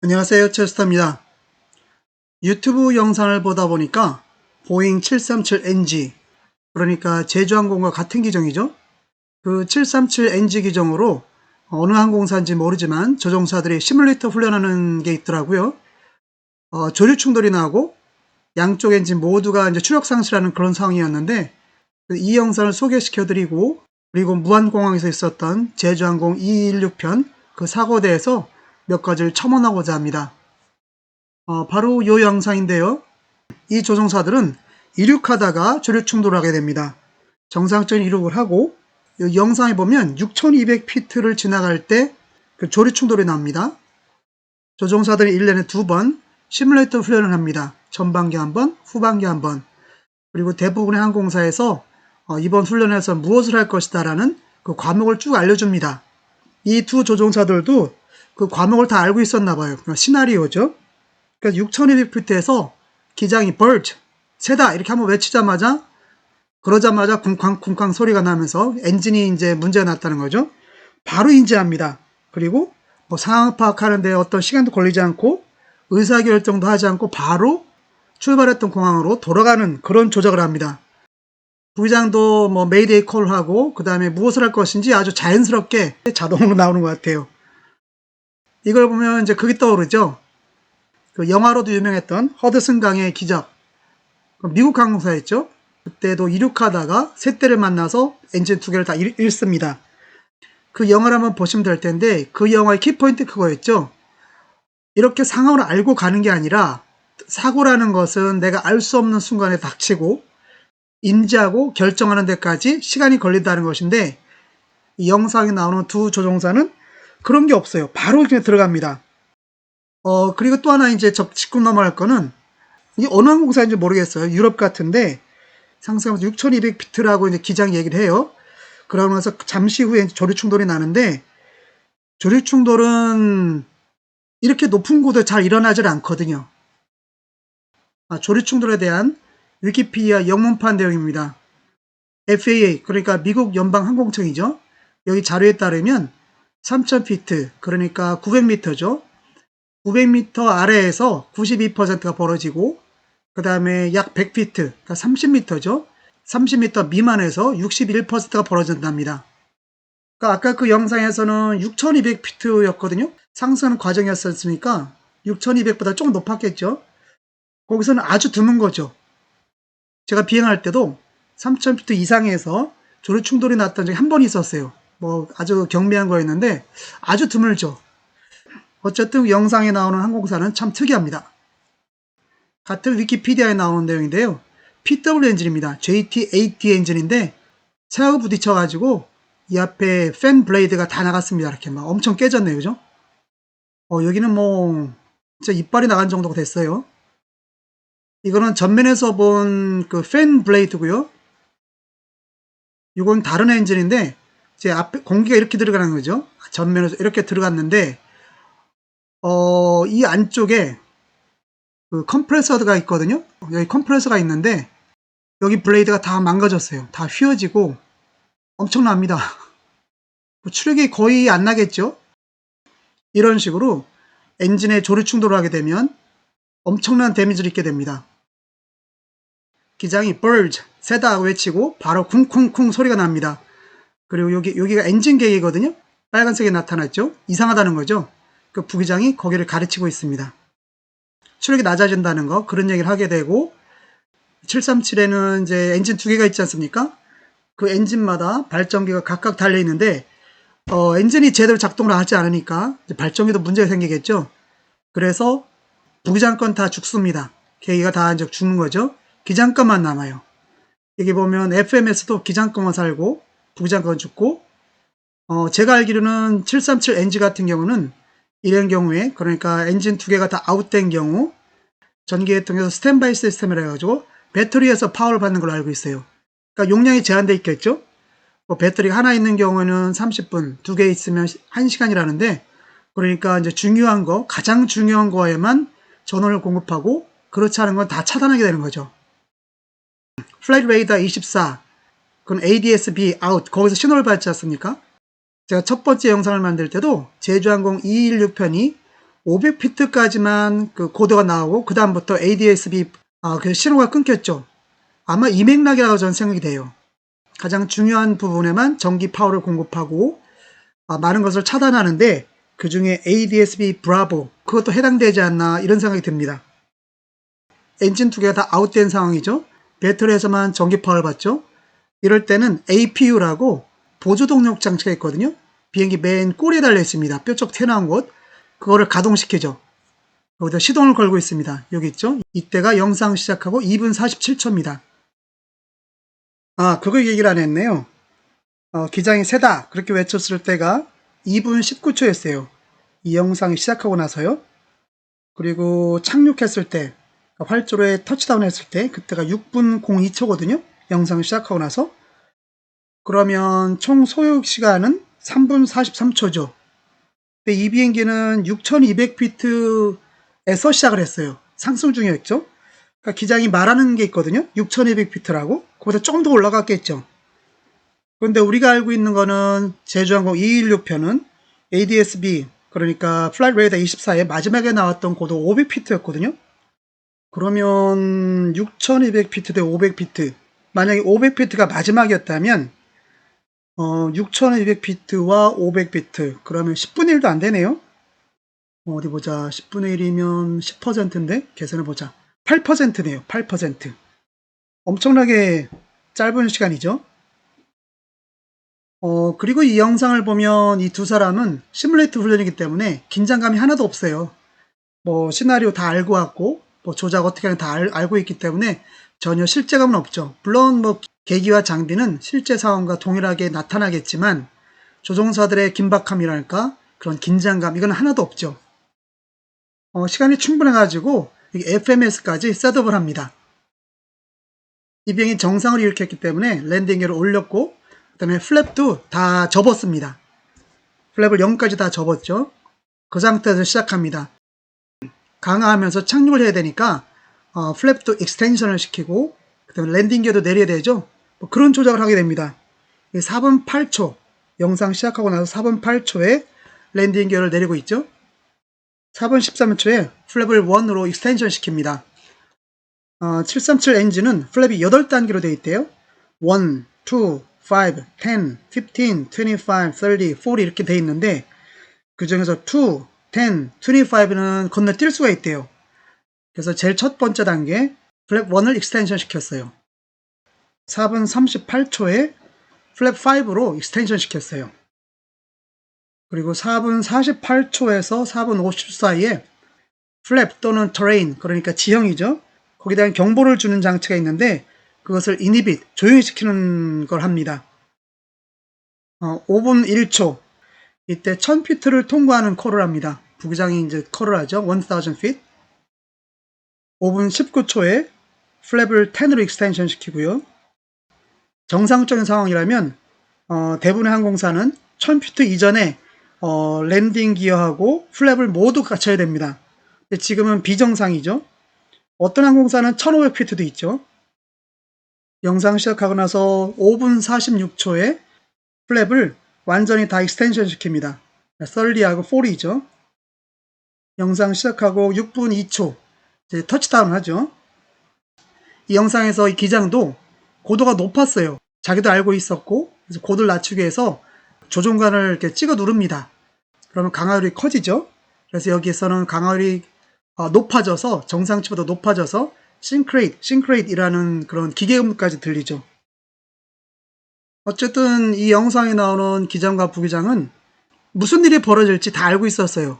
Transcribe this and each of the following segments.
안녕하세요, 체스터입니다. 유튜브 영상을 보다 보니까 보잉 737NG, 그러니까 제주항공과 같은 기종이죠. 그 737NG 기종으로 어느 항공사인지 모르지만 조종사들이 시뮬레이터 훈련하는 게 있더라고요. 조류 충돌이 나고 양쪽 엔진 모두가 이제 추력 상실하는 그런 상황이었는데, 이 영상을 소개시켜드리고, 그리고 무안공항에서 있었던 제주항공 216편 그 사고에 대해서 몇 가지를 첨언하고자 합니다. 바로 이 영상인데요. 이 조종사들은 이륙하다가 조류 충돌을 하게 됩니다. 정상적인 이륙을 하고, 이 영상에 보면 6200피트를 지나갈 때 그 조류 충돌이 납니다. 조종사들이 1년에 2번 시뮬레이터 훈련을 합니다. 전반기 한 번, 후반기 한 번. 그리고 대부분의 항공사에서 이번 훈련에서 무엇을 할 것이다 라는 그 과목을 쭉 알려줍니다. 이 두 조종사들도 그 과목을 다 알고 있었나 봐요. 시나리오죠. 그러니까 6200피트에서 기장이 bird, 새다 이렇게 한번 외치자마자 그러자마자 쿵쾅쿵쾅 소리가 나면서 엔진이 이제 문제가 났다는 거죠. 바로 인지합니다. 그리고 뭐 상황 파악하는데 어떤 시간도 걸리지 않고 의사결정도 하지 않고 바로 출발했던 공항으로 돌아가는 그런 조작을 합니다. 부기장도 뭐 메이데이 콜하고 그 다음에 무엇을 할 것인지 아주 자연스럽게 자동으로 나오는 것 같아요. 이걸 보면 이제 그게 떠오르죠. 그 영화로도 유명했던 허드슨 강의 기적. 미국 항공사였죠. 그때도 이륙하다가 셋대를 만나서 엔진 2개를 다 잃습니다. 그 영화를 한번 보시면 될 텐데 그 영화의 키포인트 그거였죠. 이렇게 상황을 알고 가는 게 아니라 사고라는 것은 내가 알 수 없는 순간에 닥치고 인지하고 결정하는 데까지 시간이 걸린다는 것인데, 이 영상에 나오는 두 조종사는 그런 게 없어요. 바로 그냥 들어갑니다. 그리고 또 하나 이제 짚고 넘어갈 거는, 이게 어느 항공사인지 모르겠어요. 유럽 같은데 상승하면서 6200피트라고 이제 기장 얘기를 해요. 그러고 나서 잠시 후에 조류 충돌이 나는데, 조류 충돌은 이렇게 높은 곳에 잘 일어나질 않거든요. 조류 충돌에 대한 위키피디아 영문판 내용입니다. FAA, 그러니까 미국 연방항공청이죠. 여기 자료에 따르면 3000피트, 그러니까 900m죠. 900m 아래에서 92%가 벌어지고, 그 다음에 약 100피트, 그러니까 30m죠. 30m 미만에서 61%가 벌어진답니다. 그러니까 아까 그 영상에서는 6200피트였거든요. 상승하는 과정이었으니까 6200보다 조금 높았겠죠. 거기서는 아주 드문 거죠. 제가 비행할 때도 3000피트 이상에서 조류 충돌이 났던 적이 한 번 있었어요. 뭐 아주 경미한 거였는데 아주 드물죠. 어쨌든 영상에 나오는 항공사는 참 특이합니다. 같은 위키피디아에 나오는 내용인데요. PW 엔진입니다. JT8D 엔진인데 새하고 부딪혀가지고 이 앞에 팬 블레이드가 다 나갔습니다. 이렇게 막 엄청 깨졌네요. 그죠? 여기는 뭐 진짜 이빨이 나간 정도가 됐어요. 이거는 전면에서 본 그 팬 블레이드고요. 이건 다른 엔진인데 제 앞에 공기가 이렇게 들어가는 거죠. 전면에서 이렇게 들어갔는데 이 안쪽에 그 컴프레서가 있거든요. 여기 컴프레서가 있는데 여기 블레이드가 다 망가졌어요. 다 휘어지고 엄청납니다. 추력이 거의 안 나겠죠. 이런 식으로 엔진에 조류 충돌을 하게 되면 엄청난 데미지를 입게 됩니다. 기장이 bird, 새다 외치고 바로 쿵쿵쿵 소리가 납니다. 그리고 여기가 엔진 계기거든요. 빨간색이 나타났죠. 이상하다는 거죠. 그 부기장이 거기를 가르치고 있습니다. 추력이 낮아진다는 거, 그런 얘기를 하게 되고, 737에는 이제 엔진 2개가 있지 않습니까? 그 엔진마다 발전기가 각각 달려 있는데 엔진이 제대로 작동을 하지 않으니까 발전기도 문제가 생기겠죠. 그래서 부기장권 다 죽습니다. 계기가 다 이제 죽는 거죠. 기장권만 남아요. 여기 보면 FMS도 기장권만 살고 부기장권 죽고, 제가 알기로는 737NG 같은 경우는 이런 경우에, 그러니까 엔진 2개가 다 아웃된 경우 전기계통에서 스탠바이 시스템이라 해가지고 배터리에서 파워를 받는 걸로 알고 있어요. 그러니까 용량이 제한되어 있겠죠. 배터리가 하나 있는 경우는 30분, 2개 있으면 1시간이라는데, 그러니까 이제 중요한 거, 가장 중요한 거에만 전원을 공급하고 그렇지 않은 건 다 차단하게 되는 거죠. 플라이트 레이더 24, 그건 ADS-B out, 거기서 신호를 받지 않습니까? 제가 첫 번째 영상을 만들 때도 제주항공 216편이 500피트까지만 그 코드가 나오고 그 다음부터 ADS-B 그 신호가 끊겼죠. 아마 이 맥락이라고 저는 생각이 돼요. 가장 중요한 부분에만 전기 파워를 공급하고 많은 것을 차단하는데 그 중에 ADS-B 브라보 그것도 해당되지 않나 이런 생각이 듭니다. 엔진 두 개가 다 아웃된 상황이죠. 배터리에서만 전기 파워를 받죠. 이럴 때는 APU라고 보조 동력 장치가 있거든요. 비행기 맨 꼬리에 달려 있습니다. 뾰족 튀어나온 곳. 그거를 가동시키죠. 여기다 시동을 걸고 있습니다. 여기 있죠. 이때가 영상 시작하고 2분 47초입니다. 그거 얘기를 안 했네요. 기장이 세다 그렇게 외쳤을 때가 2분 19초였어요. 이 영상이 시작하고 나서요. 그리고 착륙했을 때 활주로에 터치다운 했을 때 그때가 6분 02초거든요. 영상이 시작하고 나서. 그러면 총 소요 시간은 3분 43초죠. 근데 이 비행기는 6200피트에서 시작을 했어요. 상승 중이었죠. 그러니까 기장이 말하는 게 있거든요. 6200피트라고. 그보다 조금 더 올라갔겠죠. 그런데 우리가 알고 있는 거는 제주항공 216편은 ADS-B 그러니까 플라이트 레이더 24에 마지막에 나왔던 고도 500피트였거든요. 그러면 6200피트 대 500피트 만약에 500피트가 마지막이었다면 6200피트와 500피트 그러면 10분의 1도 안 되네요. 어디 보자. 10분의 1이면 10%인데 계산해보자. 8%네요. 8%. 엄청나게 짧은 시간이죠. 그리고 이 영상을 보면 이 두 사람은 시뮬레이터 훈련이기 때문에 긴장감이 하나도 없어요. 뭐 시나리오 다 알고 왔고 뭐 조작 어떻게 하는 다 알고 있기 때문에 전혀 실제감은 없죠. 물론 뭐 계기와 장비는 실제 상황과 동일하게 나타나겠지만 조종사들의 긴박함이랄까 그런 긴장감 이건 하나도 없죠. 시간이 충분해가지고 FMS까지 셋업을 합니다. 이 비행이 정상을 일으켰기 때문에 랜딩기를 올렸고 그 다음에 플랩도 다 접었습니다. 플랩을 0까지 다 접었죠. 그 상태에서 시작합니다. 강화하면서 착륙을 해야 되니까 플랩도 익스텐션을 시키고 그 다음에 랜딩기어도 내려야 되죠. 뭐 그런 조작을 하게 됩니다. 4분 8초 영상 시작하고 나서 4분 8초에 랜딩기어를 내리고 있죠. 4분 13초에 플랩을 1으로 익스텐션 시킵니다. 737 엔진은 플랩이 8단계로 되어 있대요. 1, 2, 5, 10, 15, 25, 30, 40 이렇게 되어 있는데 그 중에서 2, 10, 25는 건너뛸 수가 있대요. 그래서 제일 첫 번째 단계 플랩 1을 익스텐션 시켰어요. 4분 38초에 플랩 5로 익스텐션 시켰어요. 그리고 4분 48초에서 4분 50초 사이에 플랩 또는 terrain 그러니까 지형이죠. 거기에 대한 경보를 주는 장치가 있는데 그것을 inhibit 조용히 시키는 걸 합니다. 5분 1초 이때 1000피트를 통과하는 콜을 합니다. 부기장이 이제 콜을 하죠. 1000 feet. 5분 19초에 플랩을 10으로 익스텐션 시키고요. 정상적인 상황이라면 대부분의 항공사는 1000피트 이전에 랜딩 기어하고 플랩을 모두 갖춰야 됩니다. 근데 지금은 비정상이죠. 어떤 항공사는 1500피트도 있죠. 영상 시작하고 나서 5분 46초에 플랩을 완전히 다 익스텐션 시킵니다. 30하고 40이죠. 영상 시작하고 6분 2초 이제 터치다운 하죠. 이 영상에서 이 기장도 고도가 높았어요. 자기도 알고 있었고 그래서 고도를 낮추기 위해서 조종관을 이렇게 찍어 누릅니다. 그러면 강하율이 커지죠. 그래서 여기에서는 강하율이 높아져서 정상치보다 높아져서 싱크레이트이라는 그런 기계음까지 들리죠. 어쨌든 이 영상에 나오는 기장과 부기장은 무슨 일이 벌어질지 다 알고 있었어요.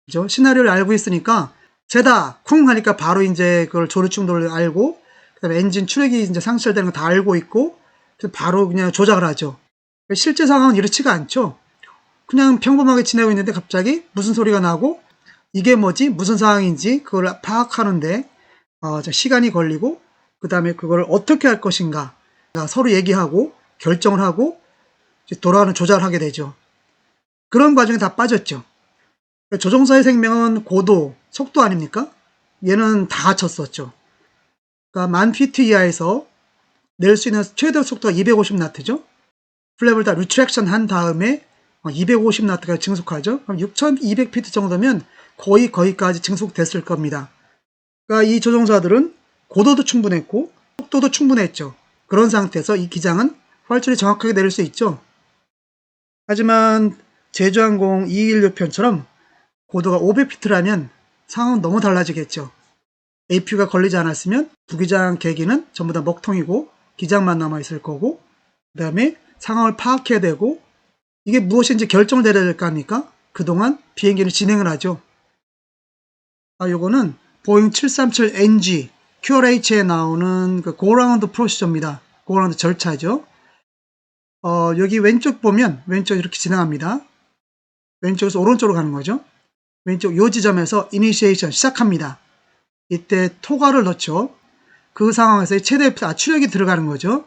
그죠? 시나리오를 알고 있으니까 세다 쿵 하니까 바로 이제 그걸 조류충돌을 알고 그다음에 엔진 추력이 이제 상실되는 거 다 알고 있고 바로 그냥 조작을 하죠. 실제 상황은 이렇지가 않죠. 그냥 평범하게 지내고 있는데 갑자기 무슨 소리가 나고 이게 뭐지? 무슨 상황인지 그걸 파악하는데 시간이 걸리고 그 다음에 그걸 어떻게 할 것인가 서로 얘기하고 결정을 하고 돌아가는 조작을 하게 되죠. 그런 과정에 다 빠졌죠. 조종사의 생명은 고도, 속도 아닙니까? 얘는 다 갖췄었죠. 그러니까 1000피트 이하에서 낼 수 있는 최대 속도가 250나트죠. 플랩을 다 리트랙션 한 다음에 250나트가 증속하죠. 그럼 6200피트 정도면 거기까지 증속됐을 겁니다. 그러니까 이 조종사들은 고도도 충분했고 속도도 충분했죠. 그런 상태에서 이 기장은 활주를 정확하게 내릴 수 있죠. 하지만 제주항공 216편처럼 고도가 500피트라면 상황은 너무 달라지겠죠. APU가 걸리지 않았으면 부기장 계기는 전부 다 먹통이고 기장만 남아있을 거고, 그 다음에 상황을 파악해야 되고, 이게 무엇인지 결정을 내려야 될 거 아닙니까? 그동안 비행기를 진행을 하죠. 요거는 보잉 737NG QRH에 나오는 그 고라운드 프로시저입니다. 고라운드 절차죠. 여기 왼쪽 보면 왼쪽 이렇게 진행합니다. 왼쪽에서 오른쪽으로 가는 거죠. 왼쪽 요 지점에서 이니시에이션 시작합니다. 이때 토가를 넣죠. 그 상황에서 최대 추력이 들어가는 거죠.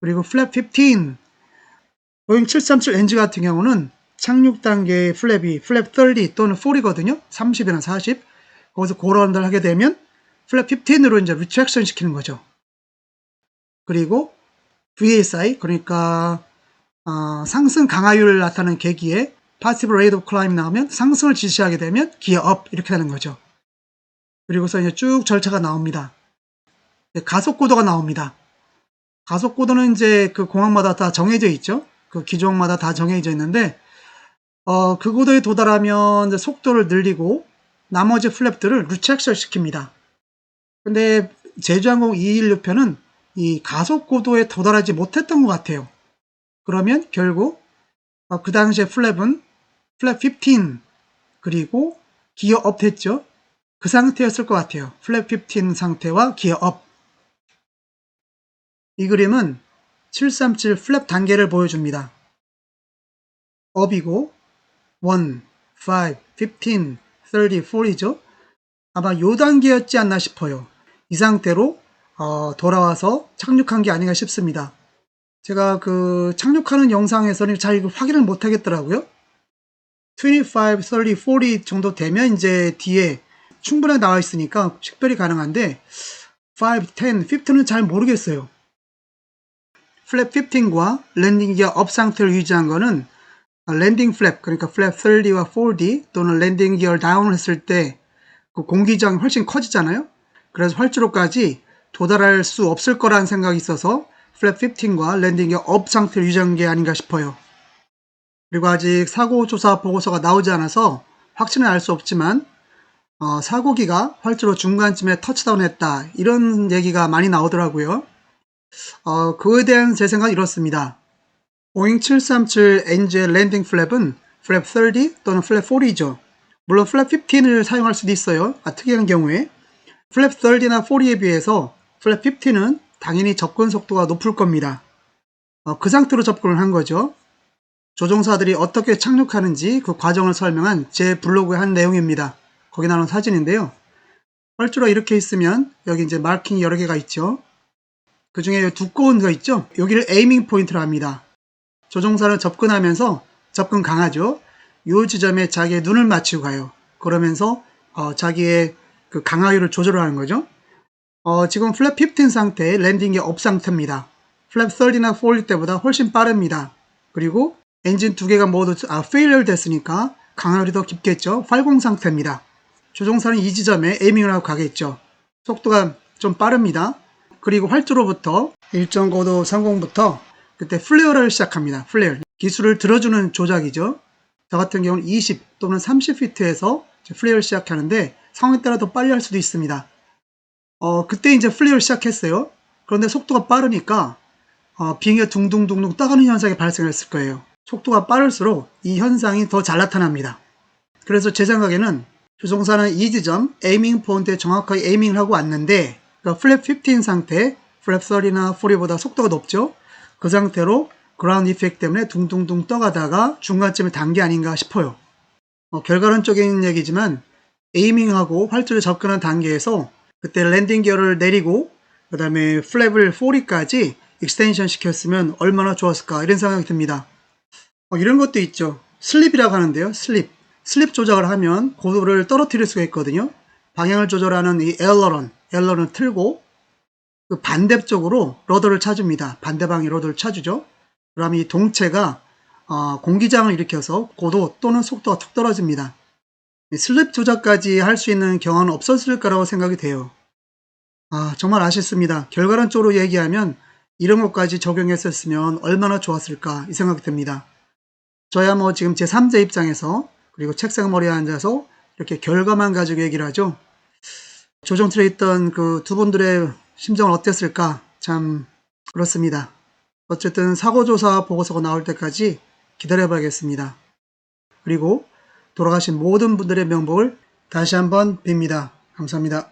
그리고 플랩 15, 보잉 737NG 같은 경우는 착륙 단계의 플랩이 플랩 30 또는 40거든요. 30이나 40. 거기서 고라운드를 하게 되면 플랩 15으로 이제 리트랙션 시키는 거죠. 그리고 VSI, 그러니까 상승 강하율을 나타내는 계기에 Positive Rate of Climb 나오면 상승을 지시하게 되면 기어 업 이렇게 되는 거죠. 그리고서 이제 쭉 절차가 나옵니다. 가속 고도가 나옵니다. 가속 고도는 이제 그 공항마다 다 정해져 있죠. 그 기종마다 다 정해져 있는데, 그 고도에 도달하면 이제 속도를 늘리고 나머지 플랩들을 리트랙션 시킵니다. 근데 제주항공 216편은 이 가속 고도에 도달하지 못했던 것 같아요. 그러면 결국 그 당시에 플랩은 플랩 15 그리고 기어 업 됐죠. 그 상태였을 것 같아요. 플랩 15 상태와 기어 업. 이 그림은 737 플랩 단계를 보여줍니다. 업이고 1, 5, 15, 30, 40죠. 아마 요 단계였지 않나 싶어요. 이 상태로 돌아와서 착륙한 게 아닌가 싶습니다. 제가 그 착륙하는 영상에서는 잘 확인을 못 하겠더라고요. 25, 30, 40 정도 되면 이제 뒤에 충분하게 나와 있으니까 식별이 가능한데 5, 10, 15는 잘 모르겠어요. 플랩 15과 랜딩 기어 업 상태를 유지한 거는 랜딩 플랩, 그러니까 플랩 30와 40 또는 랜딩 기어를 다운을 했을 때 그 공기저항이 훨씬 커지잖아요. 그래서 활주로까지 도달할 수 없을 거라는 생각이 있어서 플랩 15과 랜딩 기어 업 상태를 유지한 게 아닌가 싶어요. 그리고 아직 사고 조사 보고서가 나오지 않아서 확신은 알 수 없지만 사고기가 활주로 중간쯤에 터치다운 했다, 이런 얘기가 많이 나오더라고요. 그거에 대한 제 생각은 이렇습니다. 보잉 737NG의 랜딩 플랩은 플랩 30 또는 플랩 40이죠. 물론 플랩 15을 사용할 수도 있어요. 특이한 경우에. 플랩 30나 40에 비해서 플랩 15는 당연히 접근 속도가 높을 겁니다. 그 상태로 접근을 한 거죠. 조종사들이 어떻게 착륙하는지 그 과정을 설명한 제 블로그의 한 내용입니다. 거기 나오는 사진인데요. 활주로가 이렇게 있으면 여기 이제 마킹이 여러 개가 있죠. 그 중에 두꺼운 거 있죠. 여기를 에이밍 포인트로 합니다. 조종사는 접근하면서 접근 강하죠. 이 지점에 자기의 눈을 맞추고 가요. 그러면서 자기의 그 강하율을 조절하는 거죠. 지금 플랩 15 상태의 랜딩의 업 상태입니다. 플랩 30나 40 때보다 훨씬 빠릅니다. 그리고 엔진 두 개가 모두 failure 됐으니까 강하율이 더 깊겠죠. 80 상태입니다. 조종사는 이 지점에 에이밍을 하고 가겠죠. 속도가 좀 빠릅니다. 그리고 활주로부터 1.5도 상공부터 그때 플레어를 시작합니다. 플레어. 기술을 들어주는 조작이죠. 저 같은 경우는 20 또는 30피트에서 플레어를 시작하는데 상황에 따라 더 빨리 할 수도 있습니다. 그때 이제 플레어를 시작했어요. 그런데 속도가 빠르니까 비행기가 둥둥둥둥 떠가는 현상이 발생했을 거예요. 속도가 빠를수록 이 현상이 더 잘 나타납니다. 그래서 제 생각에는 조종사는 이 지점 에이밍 포인트에 정확하게 에이밍을 하고 왔는데, 그러니까 플랩 15 상태, 플랩 30나 40보다 속도가 높죠. 그 상태로 그라운드 이펙트 때문에 둥둥둥 떠가다가 중간쯤에 단 게 아닌가 싶어요. 결과론적인 얘기지만 에이밍하고 활주로에 접근한 단계에서 그때 랜딩 기어를 내리고 그 다음에 플랩을 40까지 익스텐션 시켰으면 얼마나 좋았을까, 이런 생각이 듭니다. 이런 것도 있죠. 슬립이라고 하는데요. 슬립 조작을 하면 고도를 떨어뜨릴 수가 있거든요. 방향을 조절하는 이 에어러를 틀고 그 반대쪽으로 러더를 차줍니다. 반대 방향 러더를 차주죠. 그럼 이 동체가 공기장을 일으켜서 고도 또는 속도가 툭 떨어집니다. 슬립 조작까지 할 수 있는 경우는 없었을 거라고 생각이 돼요. 정말 아쉽습니다. 결과론적으로 얘기하면 이런 것까지 적용했었으면 얼마나 좋았을까 이 생각이 듭니다. 저야 뭐 지금 제3자 입장에서 그리고 책상 머리에 앉아서 이렇게 결과만 가지고 얘기를 하죠. 조정틀에 있던 그 두 분들의 심정은 어땠을까? 참 그렇습니다. 어쨌든 사고조사 보고서가 나올 때까지 기다려봐야겠습니다. 그리고 돌아가신 모든 분들의 명복을 다시 한번 빕니다. 감사합니다.